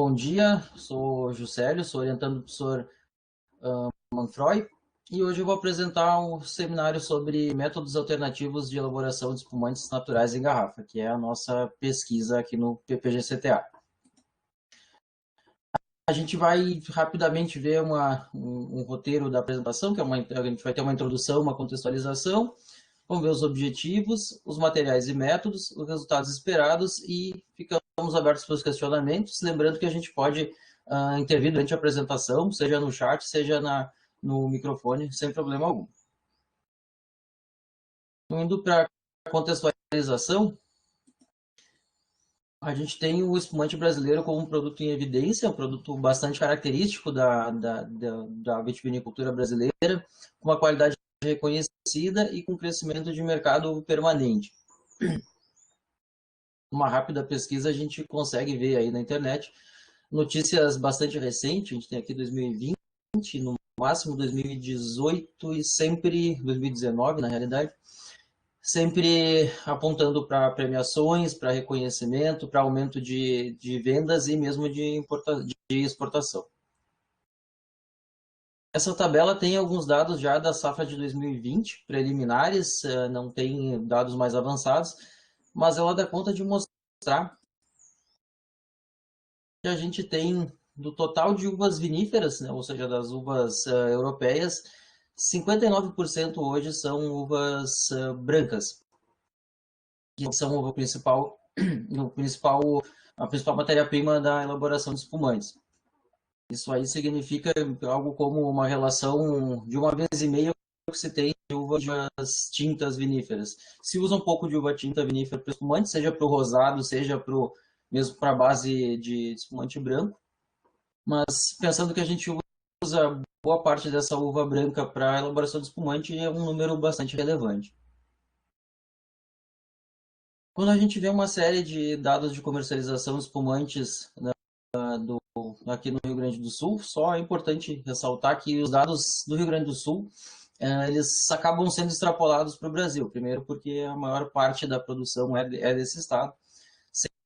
Bom dia, sou Juscelio, sou orientando do professor Manfroy e hoje eu vou apresentar um seminário sobre métodos alternativos de elaboração de espumantes naturais em garrafa, que é a nossa pesquisa aqui no PPG-CTA. A gente vai rapidamente ver um roteiro da apresentação, que a gente vai ter uma introdução, uma contextualização, vamos ver os objetivos, os materiais e métodos, os resultados esperados e ficamos abertos para os questionamentos. Lembrando que a gente pode intervir durante a apresentação, seja no chat, seja no microfone, sem problema algum. Indo para a contextualização, a gente tem o espumante brasileiro como um produto em evidência, um produto bastante característico da vitivinicultura brasileira, com uma qualidade reconhecida e com crescimento de mercado permanente. Uma rápida pesquisa a gente consegue ver aí na internet notícias bastante recentes, a gente tem aqui 2020, no máximo 2018 e sempre 2019 na realidade, sempre apontando para premiações, para reconhecimento, para aumento de vendas e mesmo de exportação. Essa tabela tem alguns dados já da safra de 2020, preliminares, não tem dados mais avançados, mas ela dá conta de mostrar que a gente tem, do total de uvas viníferas, né, ou seja, das uvas europeias, 59% hoje são uvas brancas, que são a principal matéria-prima da elaboração de espumantes. Isso aí significa algo como uma relação de 1,5 que se tem de uvas tintas viníferas. Se usa um pouco de uva tinta vinífera para espumante, seja para o rosado, seja mesmo para a base de espumante branco. Mas pensando que a gente usa boa parte dessa uva branca para a elaboração de espumante, é um número bastante relevante. Quando a gente vê uma série de dados de comercialização de espumantes aqui no Rio Grande do Sul, só é importante ressaltar que os dados do Rio Grande do Sul eles acabam sendo extrapolados para o Brasil. Primeiro, porque a maior parte da produção é desse estado.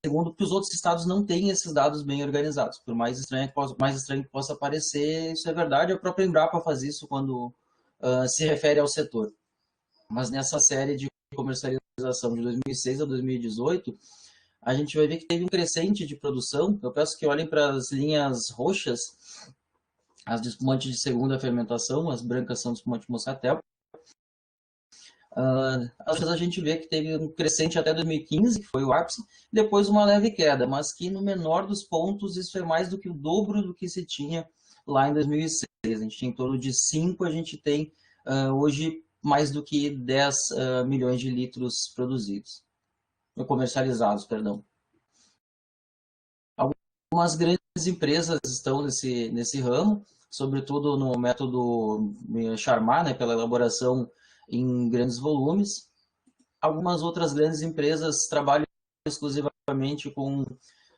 Segundo, porque os outros estados não têm esses dados bem organizados. Por mais estranho que possa parecer, isso é verdade. A própria Embrapa faz isso quando se refere ao setor. Mas nessa série de comercialização de 2006 a 2018, a gente vai ver que teve um crescente de produção. Eu peço que olhem para as linhas roxas, as de espumante de segunda fermentação, as brancas são de espumante moscatel. Às vezes a gente vê que teve um crescente até 2015, que foi o ápice, depois uma leve queda, mas que no menor dos pontos isso é mais do que o dobro do que se tinha lá em 2006. A gente tinha em torno de 5, a gente tem hoje mais do que 10 milhões de litros produzidos, comercializados, perdão. Algumas grandes empresas estão nesse ramo, sobretudo no método Charmat, né, pela elaboração em grandes volumes. Algumas outras grandes empresas trabalham exclusivamente com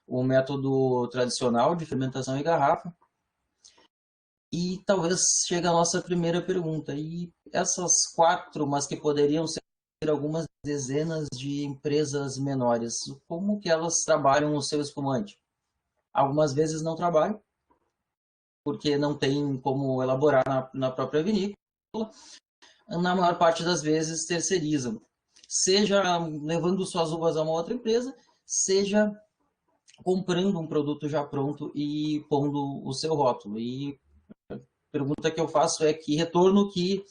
o método tradicional de fermentação em garrafa. E talvez chegue a nossa primeira pergunta. E essas 4, mas que poderiam ser algumas dezenas de empresas menores, como que elas trabalham o seu espumante? Algumas vezes não trabalham, porque não tem como elaborar na própria vinícola. Na maior parte das vezes terceirizam, seja levando suas uvas a uma outra empresa, seja comprando um produto já pronto e pondo o seu rótulo. E a pergunta que eu faço é que retorno que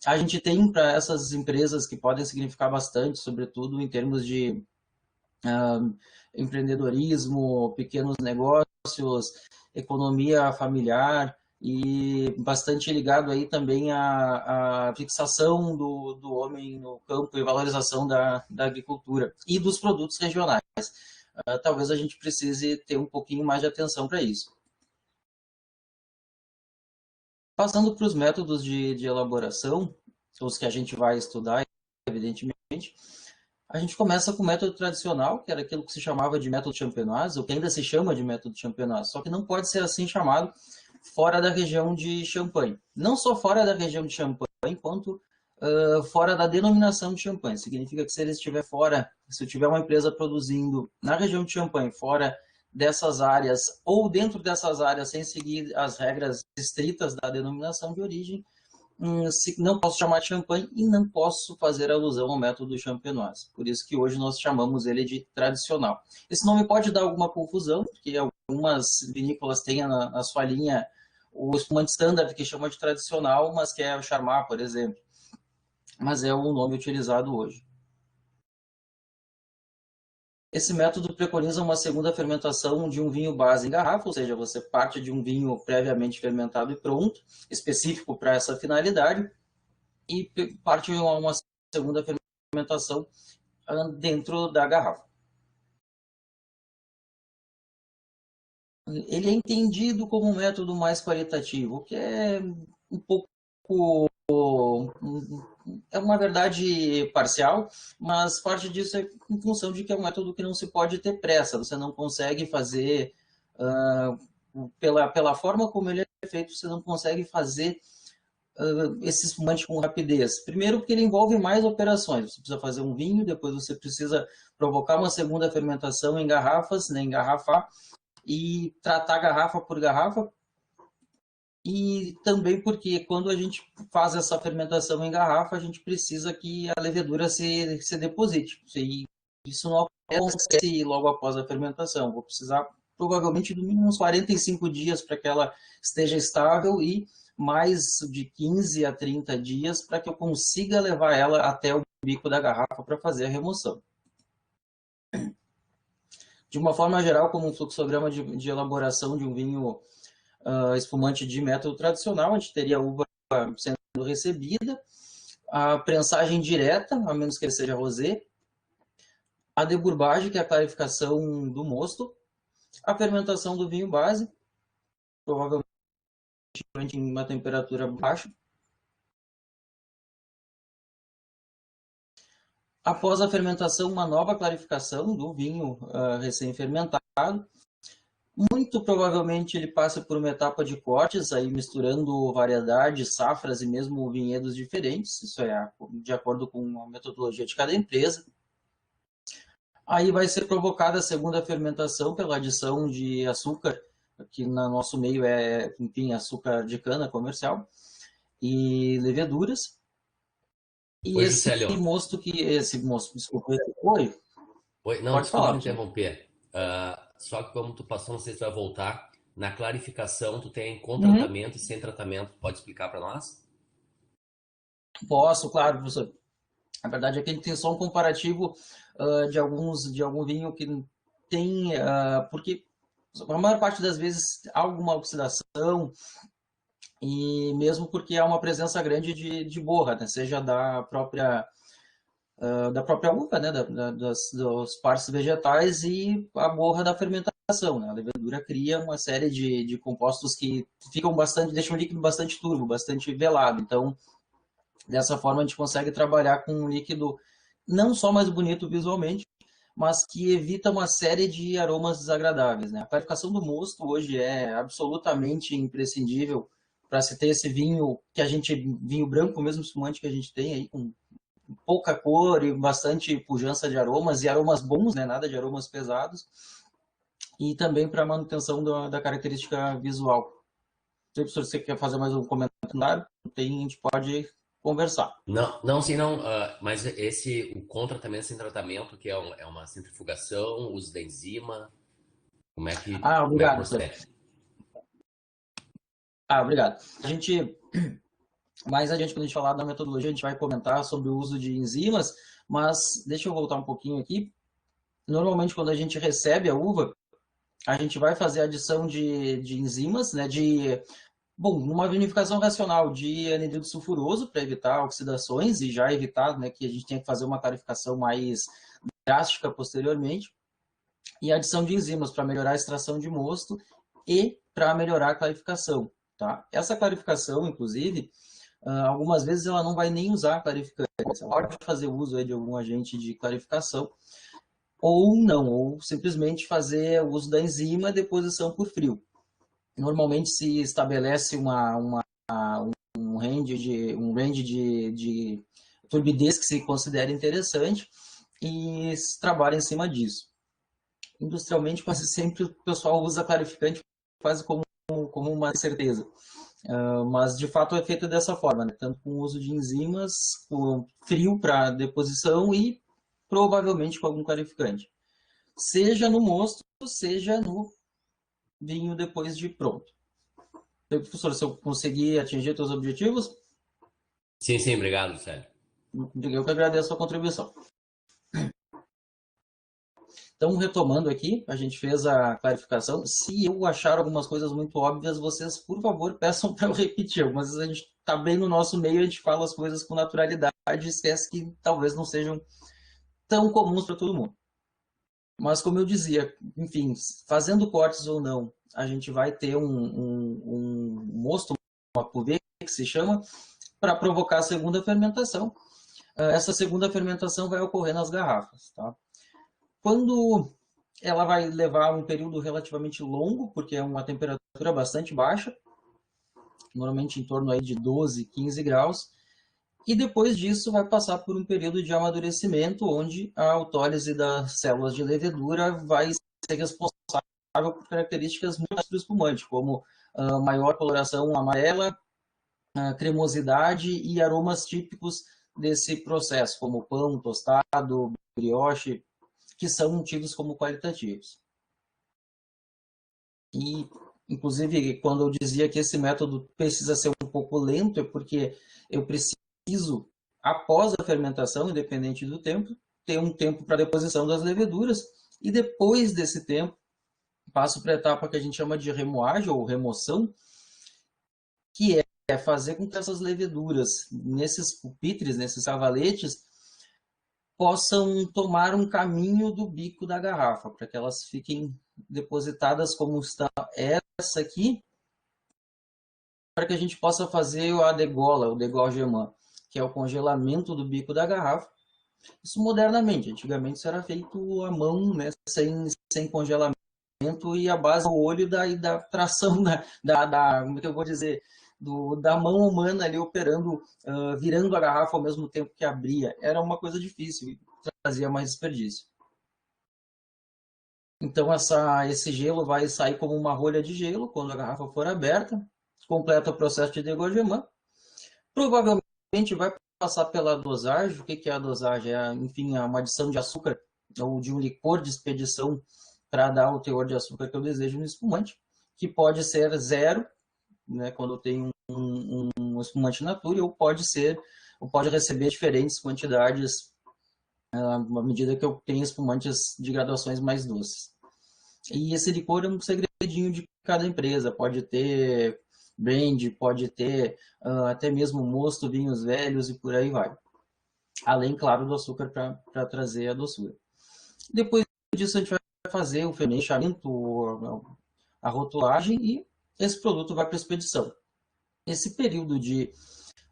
a gente tem para essas empresas que podem significar bastante, sobretudo em termos de empreendedorismo, pequenos negócios, economia familiar, e bastante ligado aí também à fixação do homem no campo e valorização da agricultura e dos produtos regionais. Talvez a gente precise ter um pouquinho mais de atenção para isso. Passando para os métodos de elaboração, os que a gente vai estudar, evidentemente, a gente começa com o método tradicional, que era aquilo que se chamava de método champenoise, ou que ainda se chama de método champenoise, só que não pode ser assim chamado fora da região de Champagne. Não só fora da região de Champagne, quanto fora da denominação de Champagne. Significa que se ele estiver fora, se eu tiver uma empresa produzindo na região de Champagne, fora dessas áreas, ou dentro dessas áreas, sem seguir as regras estritas da denominação de origem, não posso chamar de champanhe e não posso fazer alusão ao método champenoise. Por isso que hoje nós chamamos ele de tradicional. Esse nome pode dar alguma confusão, porque algumas vinícolas têm na sua linha o espumante standard, que chama de tradicional, mas que é o Charmat, por exemplo. Mas é o nome utilizado hoje. Esse método preconiza uma segunda fermentação de um vinho base em garrafa, ou seja, você parte de um vinho previamente fermentado e pronto, específico para essa finalidade, e parte de uma segunda fermentação dentro da garrafa. Ele é entendido como um método mais qualitativo, que é um pouco... é uma verdade parcial, mas parte disso é em função de que é um método que não se pode ter pressa, você não consegue fazer, pela forma como ele é feito, você não consegue fazer esse espumante com rapidez. Primeiro porque ele envolve mais operações, você precisa fazer um vinho, depois você precisa provocar uma segunda fermentação em garrafas, né, engarrafar, e tratar garrafa por garrafa, e também porque quando a gente faz essa fermentação em garrafa, a gente precisa que a levedura se deposite. E isso não acontece logo após a fermentação. Vou precisar provavelmente do mínimo uns 45 dias para que ela esteja estável e mais de 15 a 30 dias para que eu consiga levar ela até o bico da garrafa para fazer a remoção. De uma forma geral, como um fluxograma de elaboração de um vinho espumante de método tradicional, a gente teria a uva sendo recebida, a prensagem direta, a menos que ele seja rosé, a debourbagem, que é a clarificação do mosto, a fermentação do vinho base, provavelmente em uma temperatura baixa. Após a fermentação, uma nova clarificação do vinho recém-fermentado. Muito provavelmente ele passa por uma etapa de cortes, aí misturando variedades, safras e mesmo vinhedos diferentes, isso é de acordo com a metodologia de cada empresa. Aí vai ser provocada a segunda fermentação pela adição de açúcar, que no nosso meio é, enfim, açúcar de cana comercial, e leveduras. E Oi, esse Juscelio. mosto, desculpa, Oi, não, pode desculpa falar. te interromper. Só que como tu passou, não sei se tu vai voltar. Na clarificação, tu tem com tratamento e sem tratamento. Pode explicar para nós? Posso, claro, professor. A verdade é que a gente tem só um comparativo de algum vinho que tem, porque a maior parte das vezes há alguma oxidação, e mesmo porque há uma presença grande de borra, né, seja da própria uva, né, das partes vegetais e a borra da fermentação. Né, a levedura cria uma série de compostos que deixam o líquido bastante turvo, bastante velado. Então, dessa forma, a gente consegue trabalhar com um líquido não só mais bonito visualmente, mas que evita uma série de aromas desagradáveis. Né? A clarificação do mosto hoje é absolutamente imprescindível para se ter esse vinho vinho branco, mesmo espumante que a gente tem aí, com pouca cor e bastante pujança de aromas, e aromas bons, né? Nada de aromas pesados, e também para a manutenção da característica visual. Se você quer fazer mais um comentário, a gente pode conversar. Não, não, sim, não. Mas o com tratamento sem tratamento, que é uma centrifugação, uso da enzima, como é que Obrigado, professor. procede? Obrigado. Mais adiante, quando a gente falar da metodologia, a gente vai comentar sobre o uso de enzimas, mas deixa eu voltar um pouquinho aqui. Normalmente, quando a gente recebe a uva, a gente vai fazer a adição de enzimas, né, numa vinificação racional de anidrido sulfuroso para evitar oxidações e já evitar, né, que a gente tenha que fazer uma clarificação mais drástica posteriormente, e adição de enzimas para melhorar a extração de mosto e para melhorar a clarificação. Tá? Essa clarificação, inclusive, algumas vezes ela não vai nem usar clarificante, ela pode fazer uso aí de algum agente de clarificação, ou não, ou simplesmente fazer uso da enzima e deposição por frio. Normalmente se estabelece um range de turbidez que se considera interessante e se trabalha em cima disso. industrialmente quase sempre o pessoal usa clarificante quase como uma certeza. Mas de fato é feito dessa forma, né? Tanto com o uso de enzimas, com frio para deposição e provavelmente com algum clarificante. Seja no mosto, seja no vinho depois de pronto. Então, professor, se eu conseguir atingir os seus objetivos? Sim, sim, obrigado, Célio. Eu que agradeço a sua contribuição. Então, retomando aqui, a gente fez a clarificação. Se eu achar algumas coisas muito óbvias, vocês, por favor, peçam para eu repetir. Mas a gente está bem no nosso meio, a gente fala as coisas com naturalidade e esquece que talvez não sejam tão comuns para todo mundo. Mas, como eu dizia, enfim, fazendo cortes ou não, a gente vai ter um mosto, uma cuvée, que se chama, para provocar a segunda fermentação. Essa segunda fermentação vai ocorrer nas garrafas. Tá? Quando ela vai levar um período relativamente longo, porque é uma temperatura bastante baixa, normalmente em torno aí de 12, 15 graus, e depois disso vai passar por um período de amadurecimento, onde a autólise das células de levedura vai ser responsável por características muito do espumante, como maior coloração amarela, cremosidade e aromas típicos desse processo, como pão, tostado, brioche, que são tidos como qualitativos. E, inclusive, quando eu dizia que esse método precisa ser um pouco lento, é porque eu preciso, após a fermentação, independente do tempo, ter um tempo para deposição das leveduras, e depois desse tempo, passo para a etapa que a gente chama de remoagem ou remoção, que é fazer com que essas leveduras, nesses pupitres, nesses cavaletes, possam tomar um caminho do bico da garrafa, para que elas fiquem depositadas como está essa aqui, para que a gente possa fazer a degola, o degorgement, que é o congelamento do bico da garrafa. Isso modernamente, antigamente isso era feito à mão, né, sem congelamento, e a base do olho da tração, como é que eu vou dizer, da mão humana ali operando, virando a garrafa ao mesmo tempo que abria. Era uma coisa difícil e trazia mais desperdício. Então esse gelo vai sair como uma rolha de gelo quando a garrafa for aberta, completa o processo de degorgement. Provavelmente vai passar pela dosagem. O que é a dosagem? Enfim, uma adição de açúcar ou de um licor de expedição para dar o teor de açúcar que eu desejo no espumante, que pode ser zero, né, quando tem um espumante natura, ou pode receber diferentes quantidades à medida que eu tenho espumantes de graduações mais doces. E esse licor é um segredinho de cada empresa, pode ter brand, pode ter até mesmo mosto, vinhos velhos e por aí vai. Além, claro, do açúcar para trazer a doçura. Depois disso a gente vai fazer o fermentamento, a rotulagem e esse produto vai para a expedição. Esse período de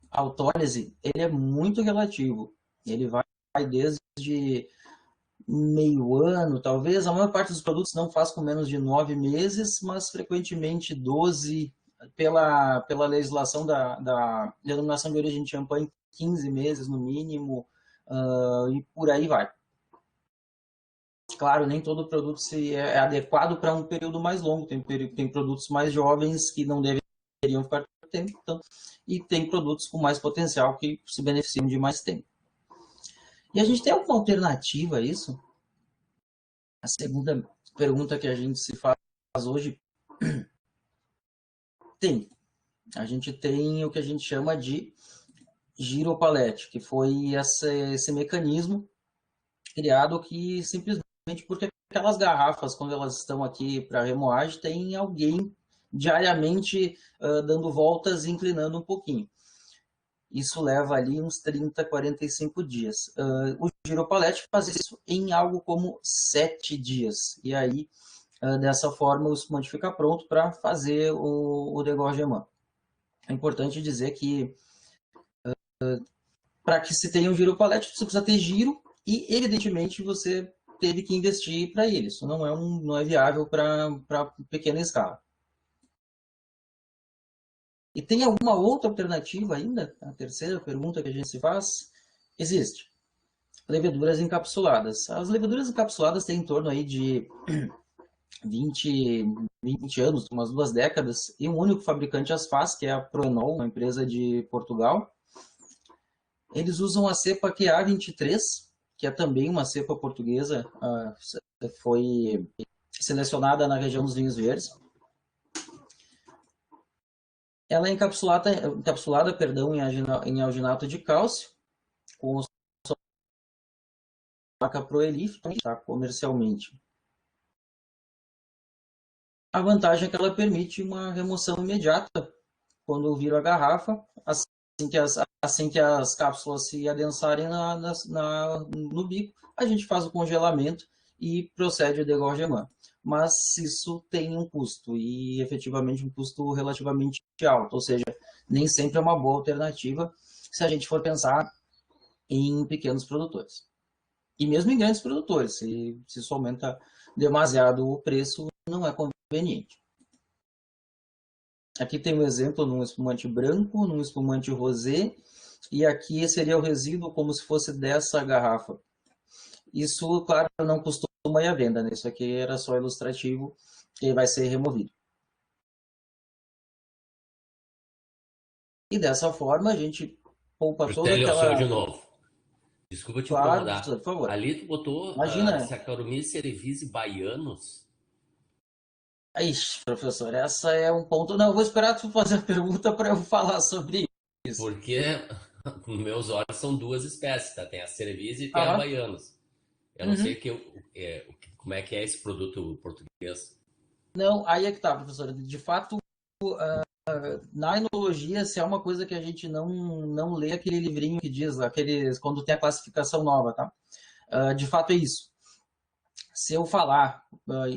autólise, ele é muito relativo. Ele vai desde meio ano, talvez. A maior parte dos produtos não faz com menos de 9 meses, mas frequentemente 12, pela legislação da denominação de origem de champanhe, 15 meses no mínimo, e por aí vai. Claro, nem todo produto é adequado para um período mais longo. Tem produtos mais jovens que não deveriam ficar tempo, e tem produtos com mais potencial que se beneficiam de mais tempo. E a gente tem alguma alternativa a isso? A segunda pergunta que a gente se faz hoje tem. A gente tem o que a gente chama de giropalete, que foi esse mecanismo criado que simplesmente porque aquelas garrafas, quando elas estão aqui para remoagem, tem alguém diariamente dando voltas e inclinando um pouquinho. Isso leva ali uns 30, 45 dias. O giropalete faz isso em algo como 7 dias. E aí, dessa forma, o espumante fica pronto para fazer o degorgement. É importante dizer que para que se tenha um giropalete, você precisa ter giro e, evidentemente, você teve que investir para ele. Isso não é viável para pequena escala. E tem alguma outra alternativa ainda? A terceira pergunta que a gente se faz? Existe. leveduras encapsuladas. As leveduras encapsuladas têm em torno aí de 20 anos, umas 2 décadas, e um único fabricante as faz, que é a Proenol, uma empresa de Portugal. Eles usam a cepa QA23, que é também uma cepa portuguesa, foi selecionada na região dos vinhos verdes. Ela é encapsulada em alginato de cálcio, com a marca Proelif, tá, comercialmente. A vantagem é que ela permite uma remoção imediata quando vira a garrafa, assim que as cápsulas se adensarem no bico, a gente faz o congelamento e procede o degorgement. Mas isso tem um custo, e efetivamente um custo relativamente alto, ou seja, nem sempre é uma boa alternativa se a gente for pensar em pequenos produtores. E mesmo em grandes produtores, se isso aumenta demasiado o preço, não é conveniente. Aqui tem um exemplo num espumante branco, num espumante rosé, e aqui seria o resíduo como se fosse dessa garrafa. Isso, claro, não costuma ir à venda, né? Isso aqui era só ilustrativo, que vai ser removido. E dessa forma a gente poupa toda Juscelio, sou eu de aquela... novo. Desculpa te Claro, incomodar. por favor. Ali tu botou Imagina. Saccharomyces cerevisiae baianos? Ixi, professor, essa é um ponto... Não, eu vou esperar tu fazer a pergunta para eu falar sobre isso. Porque com meus olhos são duas espécies, tá? Tem a cerevisiae e tem a Aham. baianos. Eu não sei Uhum. como é que é esse produto português. Não, aí é que tá, professor. De fato, na enologia, se é uma coisa que a gente não lê aquele livrinho que diz, quando tem a classificação nova, tá? De fato é isso. Se eu falar,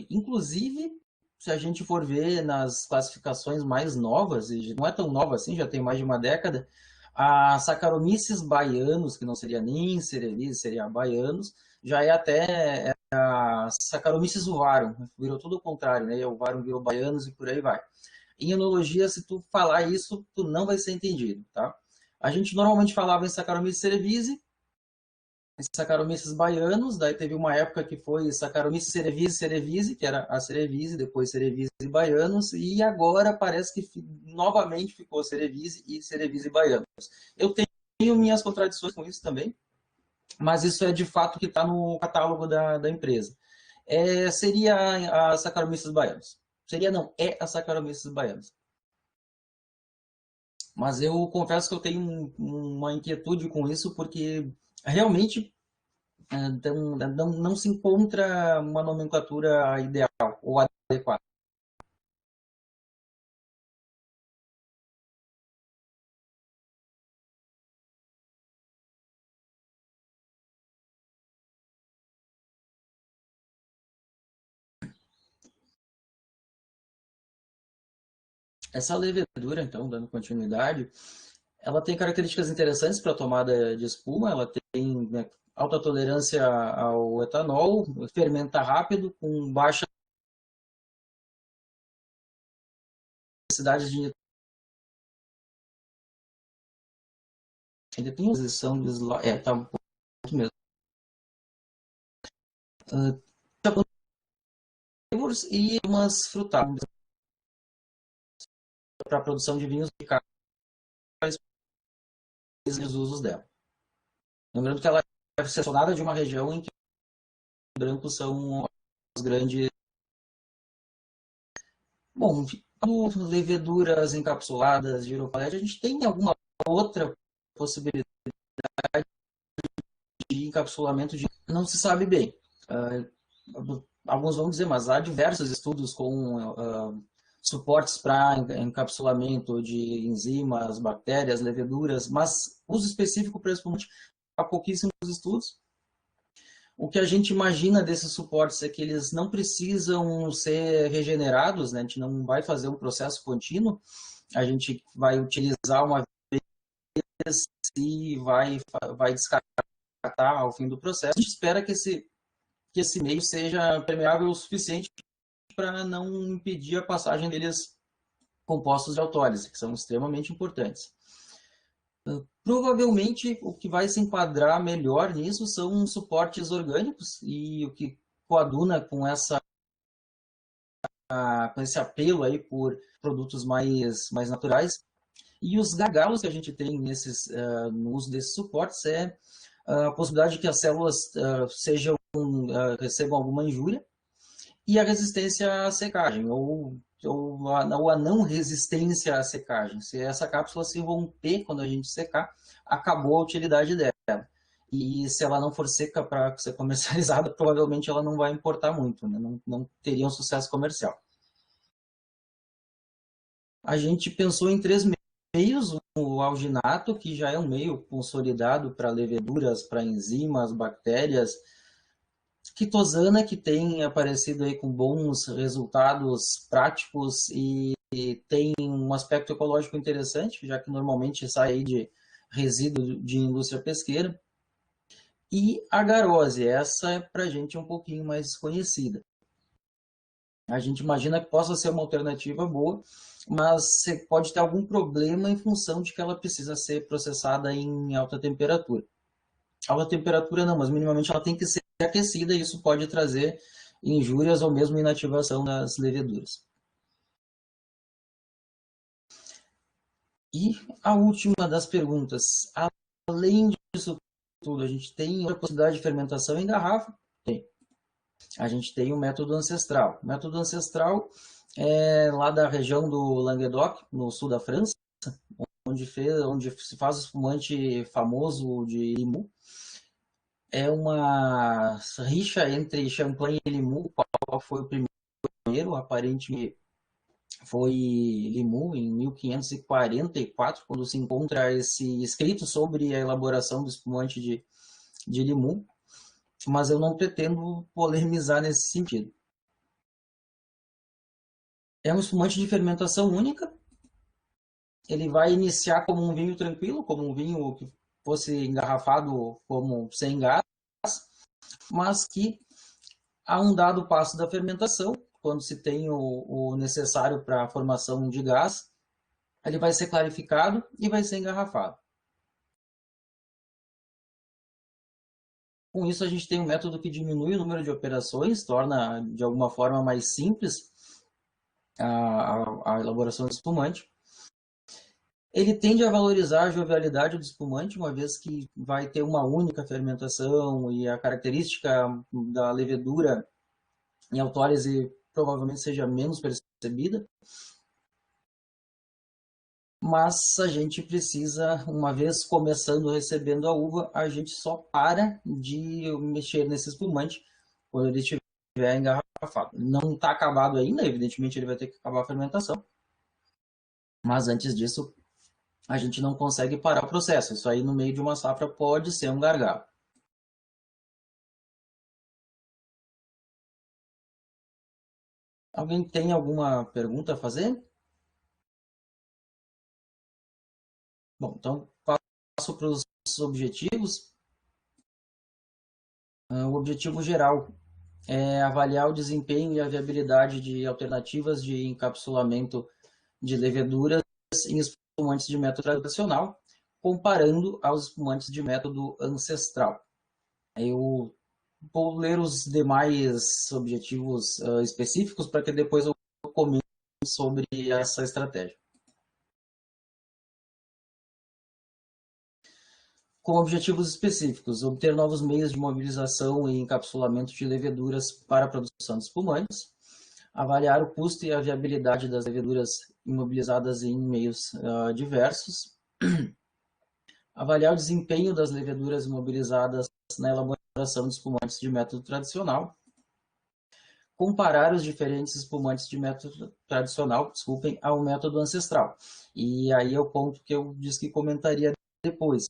inclusive, se a gente for ver nas classificações mais novas, e não é tão nova assim, já tem mais de uma década, a Saccharomyces baianos, que não seria nem Cerevisiae, seria baianos, já é até a Saccharomyces uvarum, virou tudo o contrário, né? O varum virou baianos e por aí vai. Em enologia, se tu falar isso, tu não vai ser entendido, tá? A gente normalmente falava em Saccharomyces cerevisiae, Saccharomyces baianos, daí teve uma época que foi Saccharomyces cerevisiae, que era a cerevisiae, depois cerevisiae baianos, e agora parece que novamente ficou cerevisiae e cerevisiae baianos. Eu tenho minhas contradições com isso também, mas isso é de fato que está no catálogo da empresa. Seria a Saccharomyces baianos. Seria não, é a Saccharomyces baianos. Mas eu confesso que eu tenho uma inquietude com isso, porque realmente não se encontra uma nomenclatura ideal ou adequada. Essa levedura, então, dando continuidade, ela tem características interessantes para a tomada de espuma, ela tem, né, alta tolerância ao etanol, fermenta rápido, com baixa necessidade de... Ainda tem posição de slide, tá um pouco mesmo. E umas frutadas para a produção de vinhos de os usos dela. Lembrando que ela é selecionada de uma região em que os brancos são os grandes... Bom, leveduras encapsuladas, giropalete, a gente tem alguma outra possibilidade de encapsulamento de... Não se sabe bem. Alguns vão dizer, mas há diversos estudos com suportes para encapsulamento de enzimas, bactérias, leveduras, mas uso específico para espumante, há pouquíssimos estudos. O que a gente imagina desses suportes é que eles não precisam ser regenerados, né? A gente não vai fazer um processo contínuo, a gente vai utilizar uma vez e vai descartar ao fim do processo. A gente espera que esse meio seja permeável o suficiente para não impedir a passagem deles compostos de autólise, que são extremamente importantes. Provavelmente o que vai se enquadrar melhor nisso são suportes orgânicos e o que coaduna com esse apelo aí por produtos mais naturais. E os gargalos que a gente tem no uso desses suportes é a possibilidade de que as células recebam alguma injúria e a resistência à secagem, ou a não resistência à secagem. Se essa cápsula se romper quando a gente secar, acabou a utilidade dela. E se ela não for seca para ser comercializada, provavelmente ela não vai importar muito, né? Não teria um sucesso comercial. A gente pensou em 3 meios: o alginato, que já é um meio consolidado para leveduras, para enzimas, bactérias; quitosana, que tem aparecido aí com bons resultados práticos e tem um aspecto ecológico interessante, já que normalmente sai aí de resíduo de indústria pesqueira; e a agarose, essa é para a gente um pouquinho mais desconhecida. A gente imagina que possa ser uma alternativa boa, mas você pode ter algum problema em função de que ela precisa ser processada em alta temperatura. Alta temperatura não, mas minimamente ela tem que ser aquecida, e isso pode trazer injúrias ou mesmo inativação das leveduras. E a última das perguntas: além disso tudo, a gente tem outra possibilidade de fermentação em garrafa? Tem. A gente tem o método ancestral. O método ancestral é lá da região do Languedoc, no sul da França, onde se faz o espumante famoso de Limoux. É uma rixa entre Champagne e Limoux. Qual foi o primeiro? Aparentemente foi Limoux, em 1544, quando se encontra esse escrito sobre a elaboração do espumante de Limoux, mas eu não pretendo polemizar nesse sentido. É um espumante de fermentação única. Ele vai iniciar como um vinho tranquilo, como um vinho que fosse engarrafado como sem gás, mas que a um dado passo da fermentação, quando se tem o necessário para a formação de gás, ele vai ser clarificado e vai ser engarrafado. Com isso, a gente tem um método que diminui o número de operações, torna de alguma forma mais simples a elaboração do espumante. Ele tende a valorizar a jovialidade do espumante, uma vez que vai ter uma única fermentação e a característica da levedura em autólise provavelmente seja menos percebida. Mas a gente precisa, uma vez começando recebendo a uva, a gente só para de mexer nesse espumante quando ele estiver engarrafado. Não está acabado ainda, evidentemente ele vai ter que acabar a fermentação, mas antes disso a gente não consegue parar o processo. Isso aí no meio de uma safra pode ser um gargalo. Alguém tem alguma pergunta a fazer? Bom, então passo para os objetivos. O objetivo geral é avaliar o desempenho e a viabilidade de alternativas de encapsulamento de leveduras em espumantes de método tradicional, comparando aos espumantes de método ancestral. Eu vou ler os demais objetivos específicos para que depois eu comente sobre essa estratégia. Com objetivos específicos: obter novos meios de mobilização e encapsulamento de leveduras para a produção de espumantes; avaliar o custo e a viabilidade das leveduras imobilizadas em meios diversos; avaliar o desempenho das leveduras imobilizadas na elaboração de espumantes de método tradicional; comparar os diferentes espumantes de método tradicional, ao método ancestral. E aí é o ponto que eu disse que comentaria depois.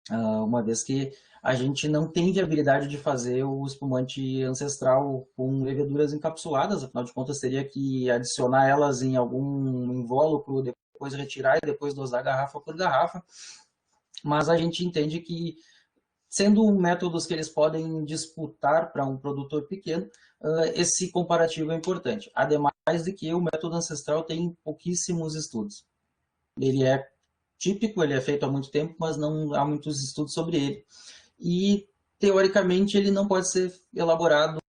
Uma vez que a gente não tem viabilidade de fazer o espumante ancestral com leveduras encapsuladas, afinal de contas teria que adicionar elas em algum invólucro, depois retirar e depois dosar garrafa por garrafa. Mas a gente entende que, sendo métodos que eles podem disputar para um produtor pequeno, esse comparativo é importante. Ademais de que o método ancestral tem pouquíssimos estudos. Ele é típico, ele é feito há muito tempo, mas não há muitos estudos sobre ele. E, teoricamente, ele não pode ser elaborado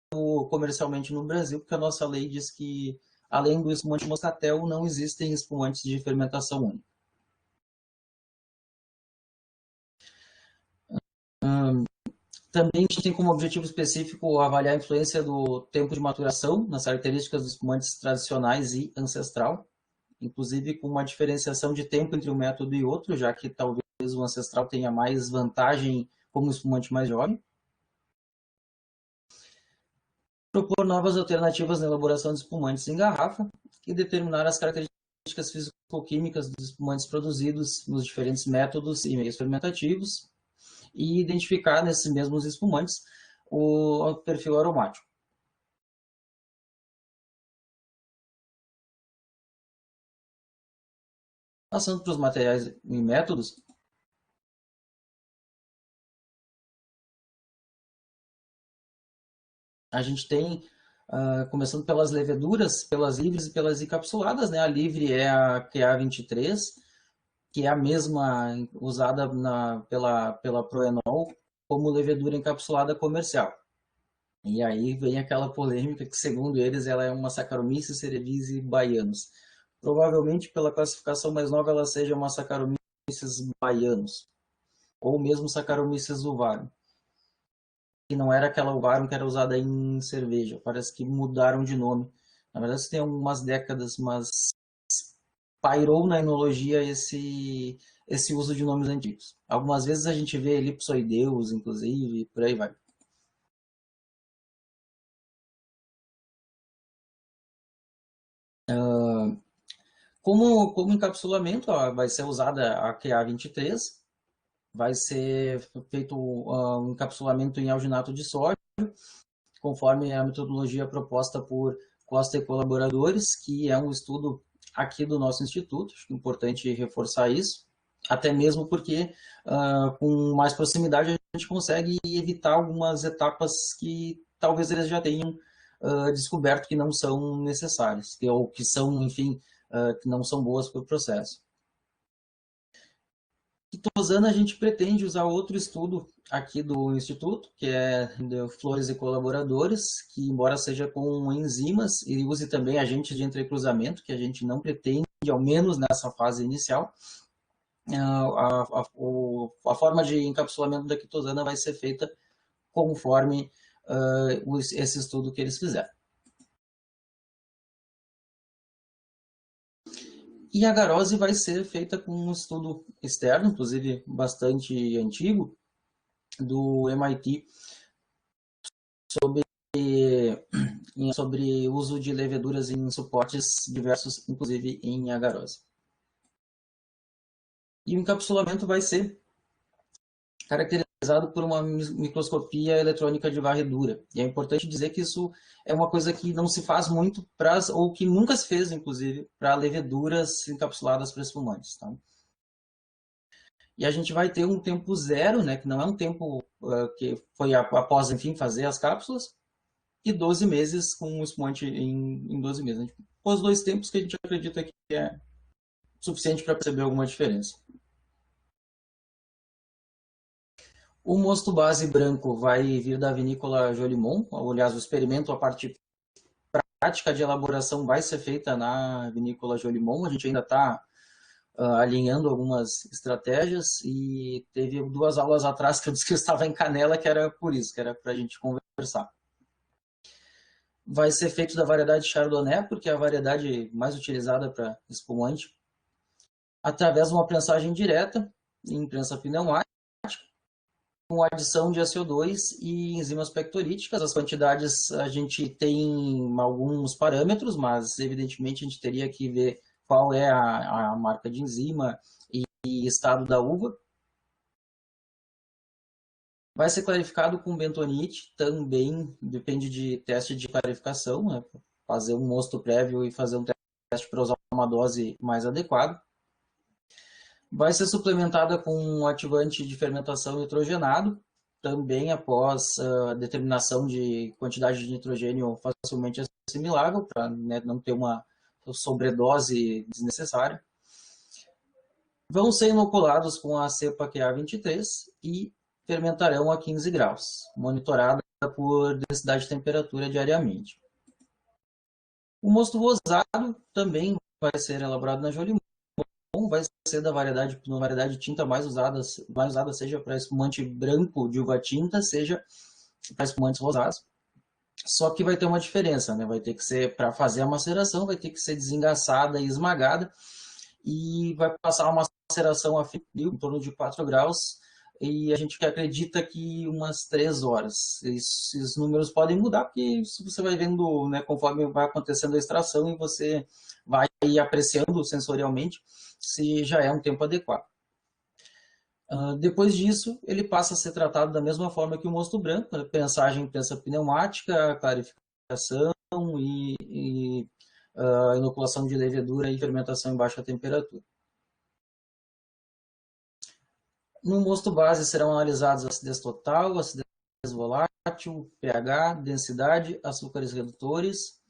comercialmente no Brasil, porque a nossa lei diz que, além do espumante moscatel, não existem espumantes de fermentação única. Também a gente tem como objetivo específico avaliar a influência do tempo de maturação nas características dos espumantes tradicionais e ancestral, inclusive com uma diferenciação de tempo entre um método e outro, já que talvez o ancestral tenha mais vantagem como espumante mais jovem. Propor novas alternativas na elaboração de espumantes em garrafa e determinar as características físico-químicas dos espumantes produzidos nos diferentes métodos e meios fermentativos e identificar nesses mesmos espumantes o perfil aromático. Passando para os materiais e métodos, a gente tem, começando pelas leveduras, pelas livres e pelas encapsuladas, né? A livre é a QA23, que é a mesma usada pela Proenol como levedura encapsulada comercial. E aí vem aquela polêmica que, segundo eles, ela é uma Saccharomyces cerevisiae baianus. Provavelmente, pela classificação mais nova, ela seja uma Saccharomyces baianus, ou mesmo Saccharomyces uvarum, que não era aquela uvarum que era usada em cerveja. Parece que mudaram de nome. Na verdade, isso tem algumas décadas, mas pairou na enologia esse uso de nomes antigos. Algumas vezes a gente vê elipsoideus, inclusive, por aí vai. Como encapsulamento, vai ser usada a QA23, vai ser feito um encapsulamento em alginato de sódio, conforme a metodologia proposta por Costa e colaboradores, que é um estudo aqui do nosso instituto, acho que é importante reforçar isso, até mesmo porque com mais proximidade a gente consegue evitar algumas etapas que talvez eles já tenham descoberto que não são necessárias, ou que são, enfim, que não são boas para o processo. Quitosana, a gente pretende usar outro estudo aqui do Instituto, que é de Flores e colaboradores, que embora seja com enzimas e use também agentes de entrecruzamento, que a gente não pretende, ao menos nessa fase inicial, a forma de encapsulamento da quitosana vai ser feita conforme esse estudo que eles fizeram. E a agarose vai ser feita com um estudo externo, inclusive bastante antigo, do MIT, sobre uso de leveduras em suportes diversos, inclusive em agarose. E o encapsulamento vai ser caracterizado por uma microscopia eletrônica de varredura. E é importante dizer que isso é uma coisa que não se faz muito, ou que nunca se fez, inclusive, para leveduras encapsuladas para espumantes. Tá? E a gente vai ter um tempo zero, né, que não é um tempo que foi após, enfim, fazer as cápsulas, e 12 meses com o espumante em 12 meses. A gente pôs 2 tempos que a gente acredita que é suficiente para perceber alguma diferença. O mosto base branco vai vir da vinícola Jolimon. Aliás, o experimento, a parte prática de elaboração vai ser feita na vinícola Jolimon. A gente ainda está alinhando algumas estratégias e teve 2 aulas atrás que eu disse que eu estava em Canela, que era por isso, que era para a gente conversar. Vai ser feito da variedade Chardonnay, porque é a variedade mais utilizada para espumante, através de uma prensagem direta, em prensa pneumática, com adição de ACO2 e enzimas pectoríticas. As quantidades a gente tem alguns parâmetros, mas evidentemente a gente teria que ver qual é a marca de enzima e estado da uva. Vai ser clarificado com bentonite, também depende de teste de clarificação, né? Fazer um mosto prévio e fazer um teste para usar uma dose mais adequada. Vai ser suplementada com um ativante de fermentação nitrogenado, também após a determinação de quantidade de nitrogênio facilmente assimilável, para, né, não ter uma sobredose desnecessária. vão ser inoculados com a cepa QA23 e fermentarão a 15 graus, monitorada por densidade de temperatura diariamente. O mosto rosado também vai ser elaborado na Jolimon, vai ser da variedade de tinta mais usada, seja para espumante branco de uva tinta, seja para espumantes rosados. Só que vai ter uma diferença, né? Vai ter que ser, para fazer a maceração, vai ter que ser desengaçada e esmagada, e vai passar uma maceração a frio, em torno de 4 graus, e a gente acredita que umas 3 horas. Esses números podem mudar, porque você vai vendo, né, conforme vai acontecendo a extração, e você vai apreciando sensorialmente se já é um tempo adequado. Depois disso, ele passa a ser tratado da mesma forma que o mosto branco, né? Prensagem em prensa pneumática, clarificação e inoculação de levedura e fermentação em baixa temperatura. No mosto base serão analisados a acidez total, acidez volátil, pH, densidade, açúcares redutores,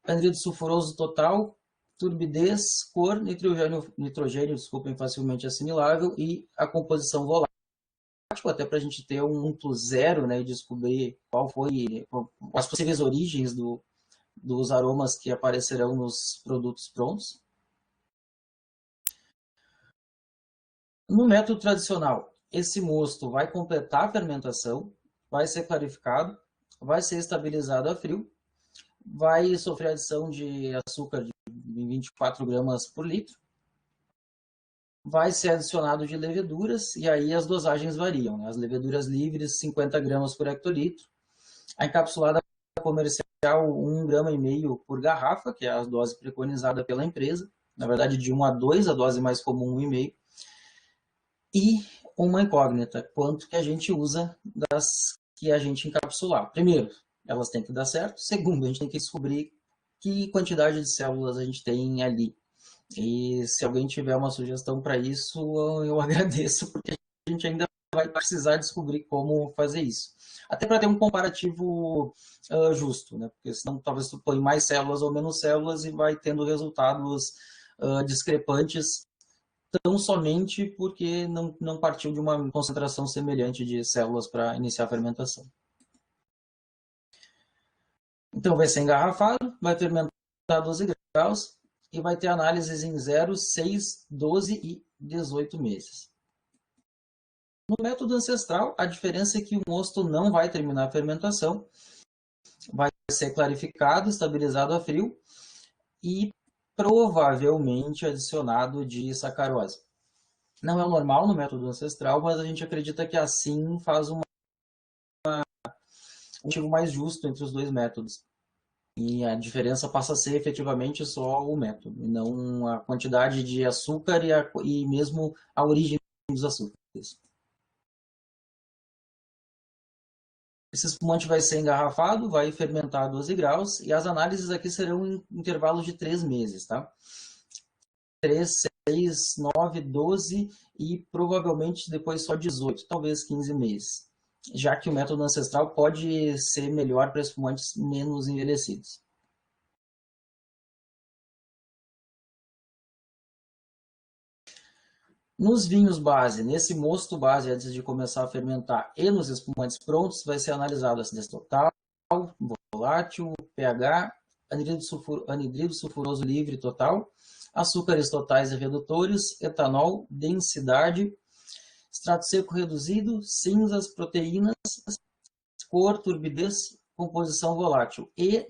anidrido sulfuroso total, turbidez, cor, nitrogênio facilmente assimilável e a composição volátil, até para a gente ter um zero, né, e descobrir qual foi as possíveis origens dos aromas que aparecerão nos produtos prontos. No método tradicional, esse mosto vai completar a fermentação, vai ser clarificado, vai ser estabilizado a frio, vai sofrer adição de açúcar de 24 gramas por litro, vai ser adicionado de leveduras, e aí as dosagens variam, né? As leveduras livres, 50 gramas por hectolitro, a encapsulada comercial, 1,5 gramas por garrafa, que é a dose preconizada pela empresa, na verdade de 1 a 2, a dose mais comum 1,5, e uma incógnita, quanto que a gente usa das que a gente encapsular. Primeiro, elas têm que dar certo. Segundo, a gente tem que descobrir que quantidade de células a gente tem ali. E se alguém tiver uma sugestão para isso, eu agradeço, porque a gente ainda vai precisar descobrir como fazer isso. Até para ter um comparativo justo, né? Porque senão talvez tu põe mais células ou menos células e vai tendo resultados discrepantes, tão somente porque não partiu de uma concentração semelhante de células para iniciar a fermentação. Então vai ser engarrafado, vai fermentar a 12 graus e vai ter análises em 0, 6, 12 e 18 meses. No método ancestral, a diferença é que o mosto não vai terminar a fermentação, vai ser clarificado, estabilizado a frio e provavelmente adicionado de sacarose. Não é o normal no método ancestral, mas a gente acredita que assim faz um motivo mais justo entre os dois métodos. E a diferença passa a ser efetivamente só o método, e não a quantidade de açúcar e mesmo a origem dos açúcares. Esse espumante vai ser engarrafado, vai fermentar a 12 graus, e as análises aqui serão em intervalos de 3 meses, tá? 3, 6, 9, 12 e provavelmente depois só 18, talvez 15 meses. Já que o método ancestral pode ser melhor para espumantes menos envelhecidos. Nos vinhos base, nesse mosto base, antes de começar a fermentar, e nos espumantes prontos, vai ser analisado a acidez total, volátil, pH, anidrido sulfuroso livre total, açúcares totais e redutores, etanol, densidade, extrato seco reduzido, cinzas, proteínas, cor, turbidez, composição volátil. E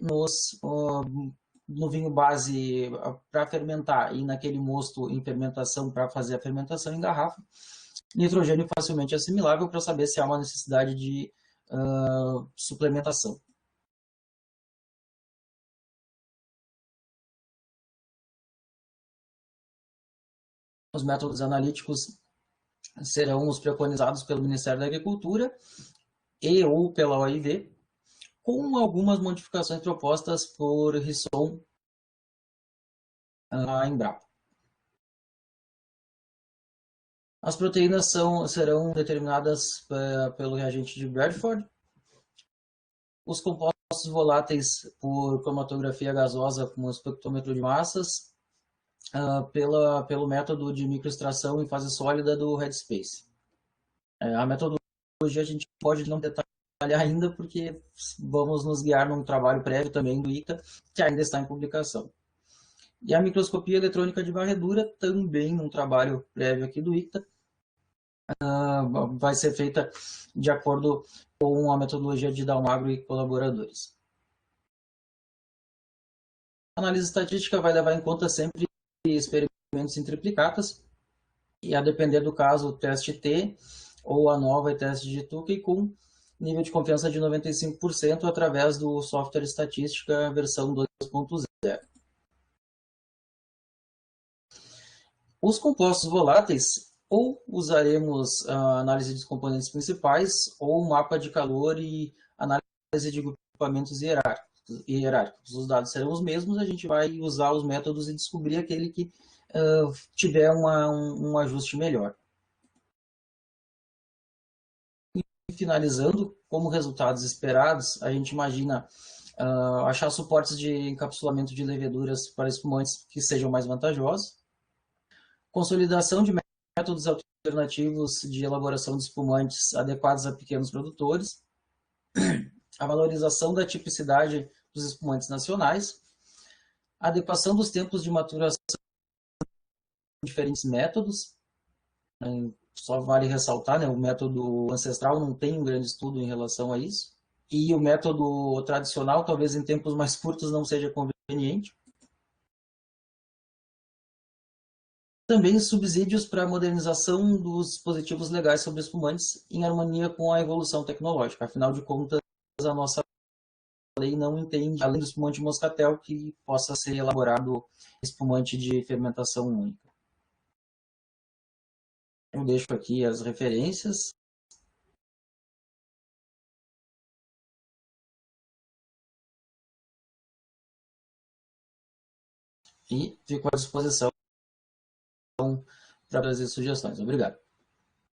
no vinho base para fermentar e naquele mosto em fermentação para fazer a fermentação em garrafa, nitrogênio facilmente assimilável para saber se há uma necessidade de suplementação. Os métodos analíticos serão os preconizados pelo Ministério da Agricultura e ou pela OIV, com algumas modificações propostas por Risson a Embrapa. As proteínas serão determinadas pelo reagente de Bradford. Os compostos voláteis por cromatografia gasosa com espectrômetro de massas. pelo método de microextração em fase sólida do Headspace. A metodologia a gente pode não detalhar ainda, porque vamos nos guiar num trabalho prévio também do ICTA, que ainda está em publicação. E a microscopia eletrônica de varredura, também num trabalho prévio aqui do ICTA, vai ser feita de acordo com a metodologia de Dalmagro e colaboradores. A análise estatística vai levar em conta sempre experimentos em triplicatas, e a depender do caso, o teste T ou a nova teste de Tukey com nível de confiança de 95% através do software estatística versão 2.0. Os compostos voláteis, ou usaremos a análise dos componentes principais, ou mapa de calor e análise de grupamentos hierárquicos. Os dados serão os mesmos, a gente vai usar os métodos e descobrir aquele que tiver um ajuste melhor. E finalizando, como resultados esperados, a gente imagina achar suportes de encapsulamento de leveduras para espumantes que sejam mais vantajosos, consolidação de métodos alternativos de elaboração de espumantes adequados a pequenos produtores, a valorização da tipicidade dos espumantes nacionais, a adequação dos tempos de maturação de diferentes métodos. Só vale ressaltar, né, o método ancestral não tem um grande estudo em relação a isso, e o método tradicional, talvez em tempos mais curtos, não seja conveniente. Também subsídios para a modernização dos dispositivos legais sobre espumantes em harmonia com a evolução tecnológica. Afinal de contas, a nossa lei não entende, além do espumante moscatel, que possa ser elaborado espumante de fermentação única. Eu deixo aqui as referências. E fico à disposição para trazer sugestões. Obrigado.